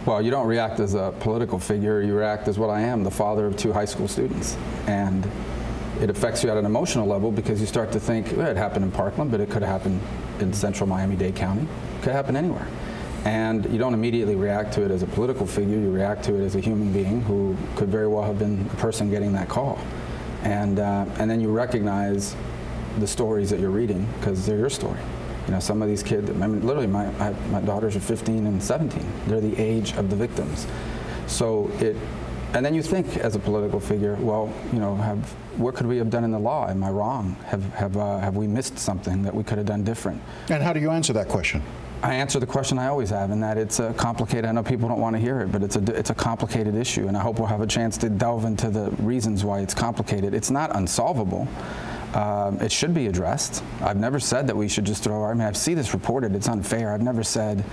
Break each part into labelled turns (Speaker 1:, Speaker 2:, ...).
Speaker 1: Well, you don't react as a political figure, you react as what I am, the father of 2 high school students. And it affects you at an emotional level because you start to think, well, it happened in Parkland, but it could have happened in central Miami-Dade County. It could happen anywhere. And you don't immediately react to it as a political figure, you react to it as a human being who could very well have been the person getting that call. And then you recognize the stories that you're reading because they're your story. You know, some of these kids, I mean, literally my daughters are 15 and 17. They're the age of the victims. So and then you think as a political figure, well, you know, what could we have done in the law? Am I wrong? Have we missed something that we could have done different?
Speaker 2: And how do you answer that question?
Speaker 1: I answer the question I always have, and that it's complicated. I know people don't want to hear it, but it's a complicated issue, and I hope we'll have a chance to delve into the reasons why it's complicated. It's not unsolvable. It should be addressed. I've never said that we should just throw I mean, I see this reported, it's unfair. I've never said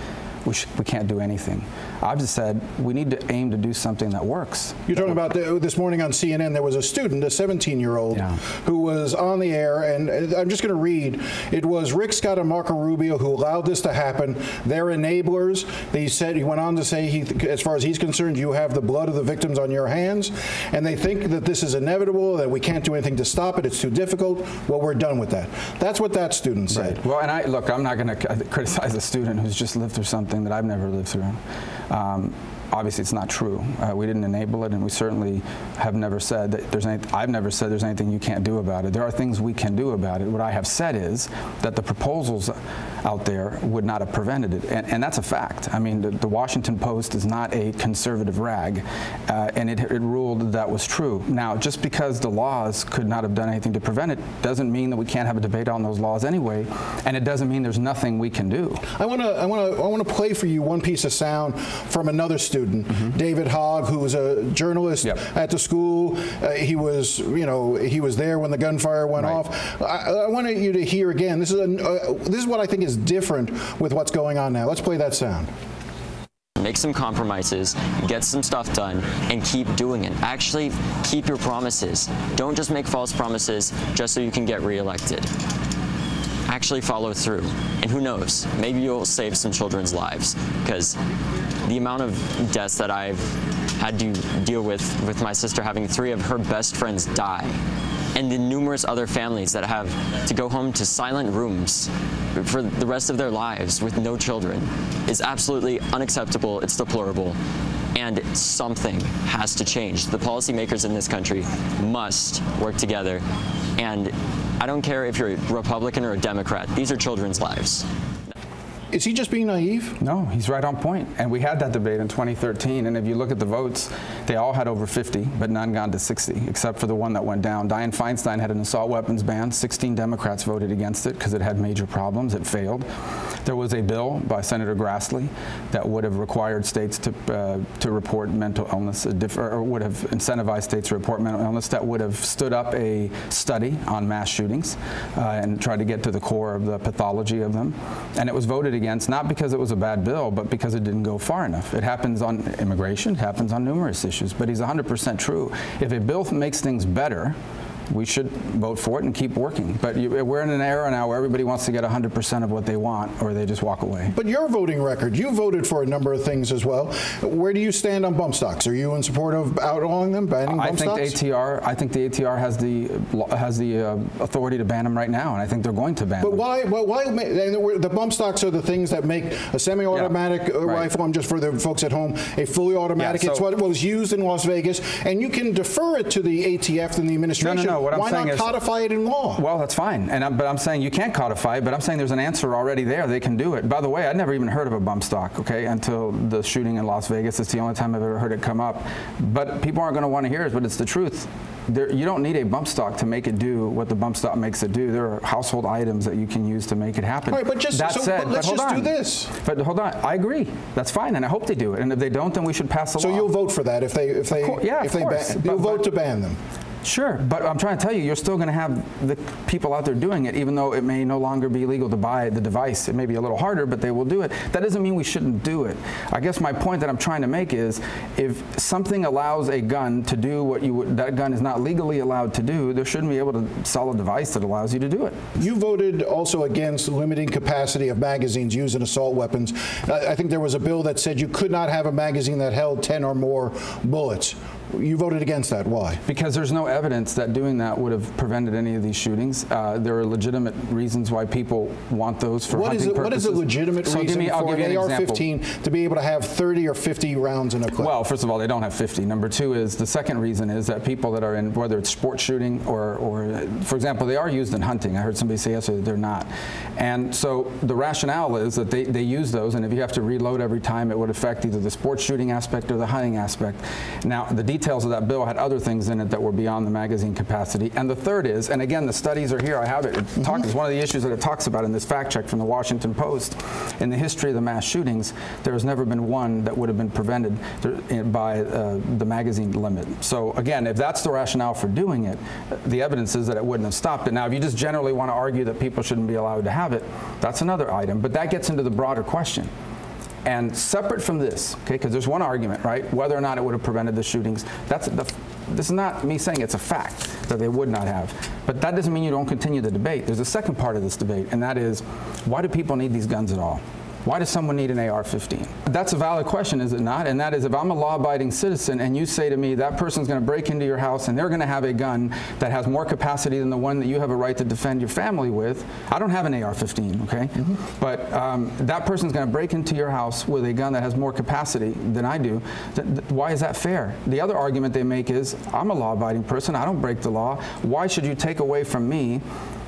Speaker 1: we can't do anything. I've just said we need to aim to do something that works.
Speaker 2: You're talking about this morning on CNN, there was a student, a 17-year-old, who was on the air, and I'm just going to read. It was Rick Scott and Marco Rubio who allowed this to happen. They're enablers. He went on to say, as far as he's concerned, you have the blood of the victims on your hands, and they think that this is inevitable, that we can't do anything to stop it, it's too difficult. Well, we're done with that. That's what that student said.
Speaker 1: Right. Well, and look, I'm not going to criticize a student who's just lived through something that I've never lived through. Obviously, it's not true. We didn't enable it, and we certainly have never said that I've never said there's anything you can't do about it. There are things we can do about it. What I have said is that the proposals out there would not have prevented it, and that's a fact. I mean, the Washington Post is not a conservative rag, and it ruled that was true. Now, just because the laws could not have done anything to prevent it doesn't mean that we can't have a debate on those laws anyway, and it doesn't mean there's nothing we can do.
Speaker 2: I want to play for you one piece of sound from another student, David Hogg, who was a journalist at the school. He was there when the gunfire went off. I wanted you to hear again. This is what I think is different with what's going on now. Let's play that sound.
Speaker 3: Make some compromises, get some stuff done, and keep doing it. Actually, keep your promises. Don't just make false promises just so you can get reelected. Actually follow through. And who knows, maybe you'll save some children's lives, because the amount of deaths that I've had to deal with my sister having 3 of her best friends die, and the numerous other families that have to go home to silent rooms for the rest of their lives with no children, is absolutely unacceptable. It's deplorable. And something has to change. The policymakers in this country must work together. And I don't care if you're a Republican or a Democrat. These are children's lives.
Speaker 2: Is he just being naive?
Speaker 1: No, he's right on point. And we had that debate in 2013, and if you look at the votes, they all had over 50, but none gone to 60, except for the one that went down. Dianne Feinstein had an assault weapons ban. 16 Democrats voted against it because it had major problems. It failed. There was a bill by Senator Grassley that would have required states to report mental illness, or would have incentivized states to report mental illness, that would have stood up a study on mass shootings and tried to get to the core of the pathology of them. And it was voted against, not because it was a bad bill, but because it didn't go far enough. It happens on immigration, it happens on numerous issues, but he's 100% true. If a bill makes things better, we should vote for it and keep working. But we're in an era now where everybody wants to get 100% of what they want, or they just walk away.
Speaker 2: But your voting record, you voted for a number of things as well. Where do you stand on bump stocks? Are you in support of outlawing them, banning bump stocks?
Speaker 1: I think the ATR has the authority to ban them right now, and I think they're going to ban them.
Speaker 2: But why the bump stocks are the things that make a semi-automatic rifle, I'm just for the folks at home, a fully automatic. It's what was used in Las Vegas, and you can defer it to the ATF and the administration.
Speaker 1: No. What I'm
Speaker 2: Why
Speaker 1: saying
Speaker 2: not
Speaker 1: is,
Speaker 2: codify it in law?
Speaker 1: Well, that's fine, but I'm saying you can't codify it, but I'm saying there's an answer already there. They can do it. By the way, I'd never even heard of a bump stock, okay, until the shooting in Las Vegas. It's the only time I've ever heard it come up. But people aren't going to want to hear it, but it's the truth. You don't need a bump stock to make it do what the bump stock makes it do. There are household items that you can use to make it happen.
Speaker 2: Right, but let's just do this.
Speaker 1: But hold on, I agree. That's fine, and I hope they do it. And if they don't, then we should pass a law.
Speaker 2: So you'll vote for that if they ban. You'll vote to ban them.
Speaker 1: Sure, but I'm trying to tell you, you're still going to have the people out there doing it, even though it may no longer be legal to buy the device. It may be a little harder, but they will do it. That doesn't mean we shouldn't do it. I guess my point that I'm trying to make is, if something allows a gun to do what that gun is not legally allowed to do, there shouldn't be able to sell a device that allows you to do it.
Speaker 2: You voted also against limiting capacity of magazines used in assault weapons. I think there was a bill that said you could not have a magazine that held 10 or more bullets. You voted against that. Why?
Speaker 1: Because there's no evidence that doing that would have prevented any of these shootings. There are legitimate reasons why people want those for hunting purposes.
Speaker 2: What is a legitimate reason for an AR-15 to be able to have 30 or 50 rounds in a clip?
Speaker 1: Well, first of all, they don't have 50. Number two is, the second reason is that people that are in, whether it's sport shooting or for example, they are used in hunting. I heard somebody say yesterday they're not. And so the rationale is that they use those, and if you have to reload every time, it would affect either the sport shooting aspect or the hunting aspect. Now, the details of that bill had other things in it that were beyond the magazine capacity. And the third is, and again, the studies are here, I have it. It's one of the issues that it talks about in this fact check from the Washington Post. In the history of the mass shootings, there has never been one that would have been prevented by the magazine limit. So again, if that's the rationale for doing it, the evidence is that it wouldn't have stopped it. Now, if you just generally want to argue that people shouldn't be allowed to have it, that's another item. But that gets into the broader question. And separate from this, okay, because there's one argument, right, whether or not it would have prevented the shootings. This is not me saying it's a fact that they would not have. But that doesn't mean you don't continue the debate. There's a second part of this debate, and that is, why do people need these guns at all? Why does someone need an AR-15? That's a valid question, is it not? And that is, if I'm a law-abiding citizen and you say to me that person's going to break into your house and they're going to have a gun that has more capacity than the one that you have a right to defend your family with. I don't have an AR-15, okay? But that person's going to break into your house with a gun that has more capacity than I do. Why is that fair? The other argument they make is, I'm a law-abiding person. I don't break the law. Why should you take away from me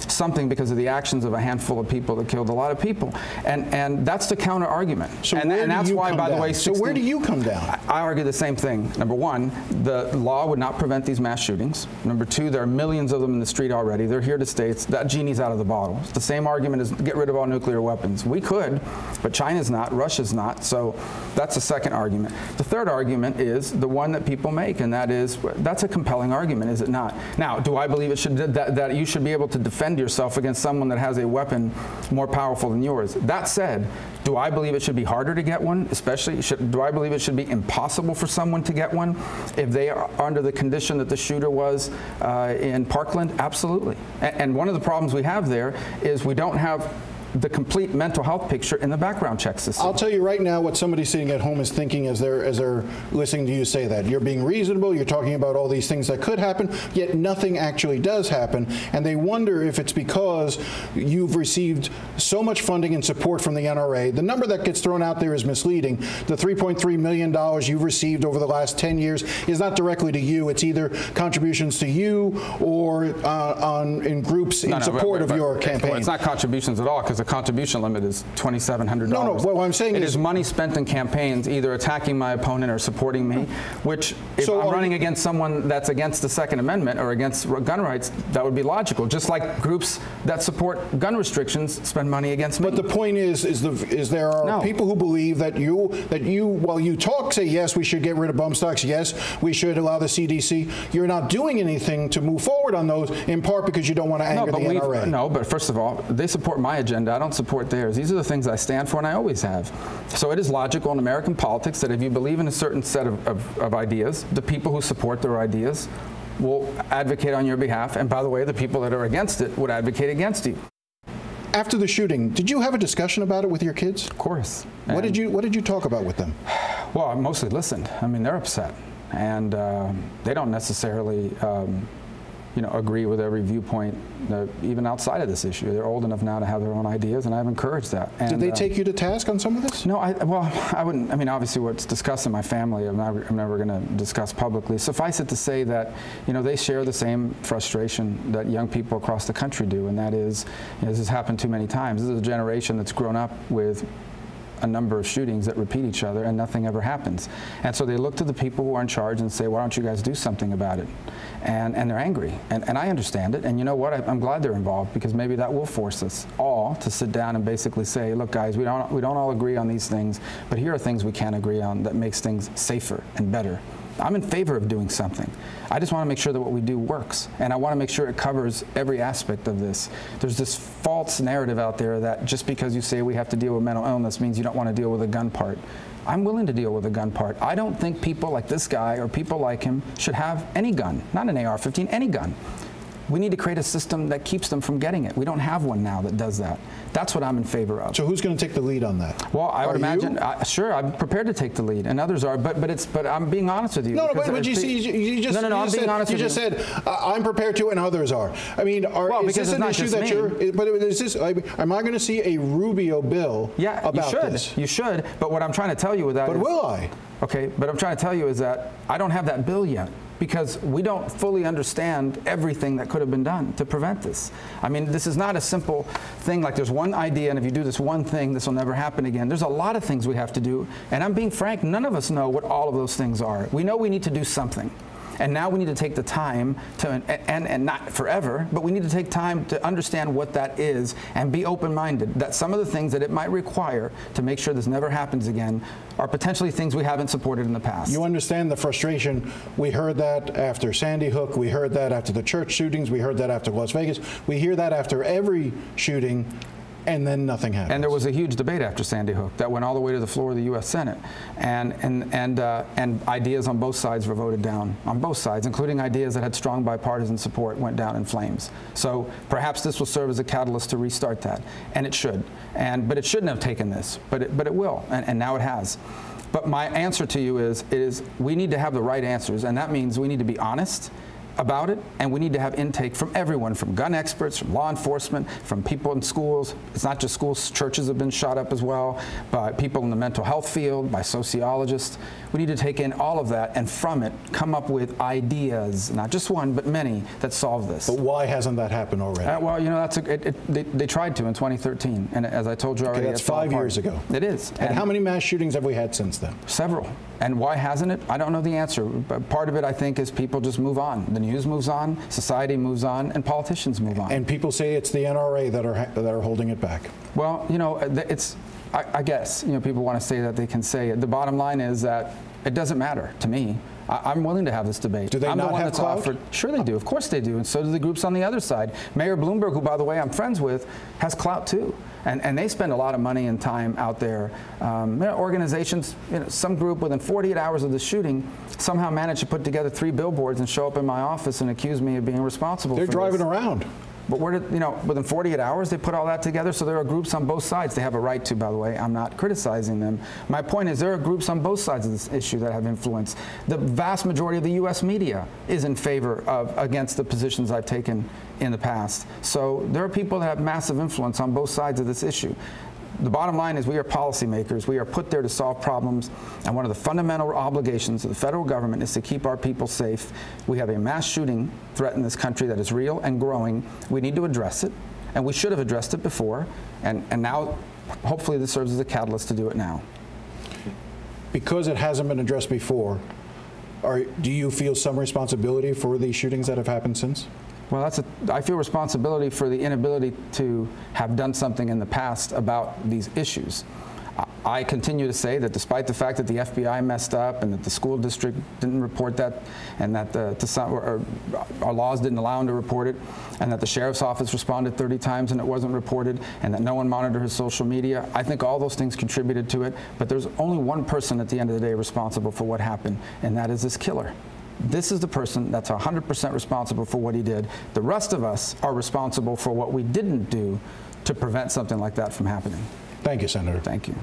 Speaker 1: something because of the actions of a handful of people that killed a lot of people? And that's the counter argument.
Speaker 2: So
Speaker 1: and that's why, by the way,
Speaker 2: so where do you come down?
Speaker 1: I argue the same thing. Number one, the law would not prevent these mass shootings. Number two, there are millions of them in the street already. They're here to stay. That genie's out of the bottle. It's the same argument as get rid of all nuclear weapons. We could, but China's not, Russia's not. So that's the second argument. The third argument is the one that people make, and that is, that's a compelling argument, is it not? Now, do I believe it should, that you should be able to defend yourself against someone that has a weapon more powerful than yours? That said, do I believe it should be harder to get one? Especially, do I believe it should be impossible for someone to get one if they are under the condition that the shooter was in Parkland? Absolutely. And one of the problems we have there is we don't have the complete mental health picture in the background check system.
Speaker 2: I'll tell you right now what somebody sitting at home is thinking as they're listening to you say that. You're being reasonable, you're talking about all these things that could happen, yet nothing actually does happen, and they wonder if it's because you've received so much funding and support from the NRA. The number that gets thrown out there is misleading. The $3.3 million you've received over the last 10 years is not directly to you. It's either contributions to you or in groups in support of your campaign.
Speaker 1: Well, it's not contributions at all, because the contribution limit is $2,700.
Speaker 2: No, what I'm saying
Speaker 1: is money spent in campaigns either attacking my opponent or supporting me, which if I'm running against someone that's against the Second Amendment or against gun rights, that would be logical. Just like groups that support gun restrictions spend money against me.
Speaker 2: But the point is there are people who believe that while you talk, say yes, we should get rid of bump stocks, yes, we should allow the CDC, you're not doing anything to move forward on those, in part because you don't want to anger the NRA.
Speaker 1: No, but first of all, they support my agenda. I don't support theirs. These are the things I stand for, and I always have. So it is logical in American politics that if you believe in a certain set of ideas, the people who support their ideas will advocate on your behalf, and by the way, the people that are against it would advocate against you.
Speaker 2: After the shooting, did you have a discussion about it with your kids?
Speaker 1: Of course.
Speaker 2: What did you talk about with them?
Speaker 1: Well, I mostly listened. I mean, they're upset, and they don't necessarily agree with every viewpoint, even outside of this issue. They're old enough now to have their own ideas, and I've encouraged that. And,
Speaker 2: did they take you to task on some of this?
Speaker 1: No, I wouldn't. I mean, obviously what's discussed in my family, I'm never going to discuss publicly. Suffice it to say that, they share the same frustration that young people across the country do, and that is, this has happened too many times. This is a generation that's grown up with a number of shootings that repeat each other and nothing ever happens. And so they look to the people who are in charge and say, why don't you guys do something about it? And they're angry. And I understand it. And you know what? I'm glad they're involved, because maybe that will force us all to sit down and basically say, look, guys, we don't all agree on these things, but here are things we can agree on that makes things safer and better I'm in favor of doing something. I just want to make sure that what we do works, and I want to make sure it covers every aspect of this. There's this false narrative out there that just because you say we have to deal with mental illness means you don't want to deal with the gun part. I'm willing to deal with the gun part. I don't think people like this guy or people like him should have any gun, not an AR-15, any gun. We need to create a system that keeps them from getting it. We don't have one now that does that. That's what I'm in favor of.
Speaker 2: So who's going to take the lead on that?
Speaker 1: Well, I would imagine, sure, I'm prepared to take the lead, and others are, but I'm being honest with you.
Speaker 2: No, but you just said I'm prepared to, and others are. I mean, is this an issue that you're? But is this? Am I going to see a Rubio bill about this?
Speaker 1: You should. But what I'm trying to tell you with that.
Speaker 2: But will I?
Speaker 1: Okay, but I'm trying to tell you is that I don't have that bill yet, because we don't fully understand everything that could have been done to prevent this. I mean, this is not a simple thing like there's one idea, and if you do this one thing, this will never happen again. There's a lot of things we have to do, and I'm being frank, none of us know what all of those things are. We know we need to do something. And now we need to take the time to, and not forever, but we need to take time to understand what that is and be open-minded, that some of the things that it might require to make sure this never happens again are potentially things we haven't supported in the past.
Speaker 2: You understand the frustration. We heard that after Sandy Hook. We heard that after the church shootings. We heard that after Las Vegas. We hear that after every shooting. And then nothing happens. And
Speaker 1: there was a huge debate after Sandy Hook that went all the way to the floor of the U.S. Senate, and ideas on both sides were voted down. On both sides, including ideas that had strong bipartisan support, went down in flames. So perhaps this will serve as a catalyst to restart that, and it should. But it shouldn't have taken this, but it will, and now it has. But my answer to you is we need to have the right answers, and that means we need to be honest about it, and we need to have intake from everyone, from gun experts, from law enforcement, from people in schools. It's not just schools, churches have been shot up as well, by people in the mental health field, by sociologists. We need to take in all of that and from it come up with ideas, not just one, but many, that solve this.
Speaker 2: But why hasn't that happened already?
Speaker 1: Well, you know, they tried to in 2013, and as I told you already,
Speaker 2: that's 5 years ago.
Speaker 1: It is.
Speaker 2: And how many mass shootings have we had since then?
Speaker 1: Several. And why hasn't it? I don't know the answer. But part of it, I think, is people just move on. The news moves on, society moves on, and politicians move on.
Speaker 2: And people say it's the NRA that are holding it back.
Speaker 1: Well, you know, I guess, you know, people want to say that they can say it. The bottom line is that it doesn't matter to me. I'm willing to have this debate.
Speaker 2: Do they not have clout?
Speaker 1: Sure they do. Of course they do. And so do the groups on the other side. Mayor Bloomberg, who, by the way, I'm friends with, has clout too. And they spend a lot of money and time out there. Organizations, some group within 48 hours of the shooting somehow managed to put together 3 billboards and show up in my office and accuse me of being responsible for this.
Speaker 2: They're driving around.
Speaker 1: But within 48 hours, they put all that together. So there are groups on both sides. They have a right to, by the way. I'm not criticizing them. My point is there are groups on both sides of this issue that have influence. The vast majority of the U.S. media is in favor of, against the positions I've taken in the past. So there are people that have massive influence on both sides of this issue. The bottom line is we are policymakers. We are put there to solve problems, and one of the fundamental obligations of the federal government is to keep our people safe. We have a mass shooting threat in this country that is real and growing. We need to address it, and we should have addressed it before, and now hopefully this serves as a catalyst to do it now.
Speaker 2: Because it hasn't been addressed before, do you feel some responsibility for these shootings that have happened since?
Speaker 1: Well, I feel responsibility for the inability to have done something in the past about these issues. I continue to say that despite the fact that the FBI messed up and that the school district didn't report that, and that our laws didn't allow them to report it, and that the sheriff's office responded 30 times and it wasn't reported, and that no one monitored his social media, I think all those things contributed to it. But there's only one person at the end of the day responsible for what happened, and that is this killer. This is the person that's 100% responsible for what he did. The rest of us are responsible for what we didn't do to prevent something like that from happening.
Speaker 2: Thank you, Senator.
Speaker 1: Thank you.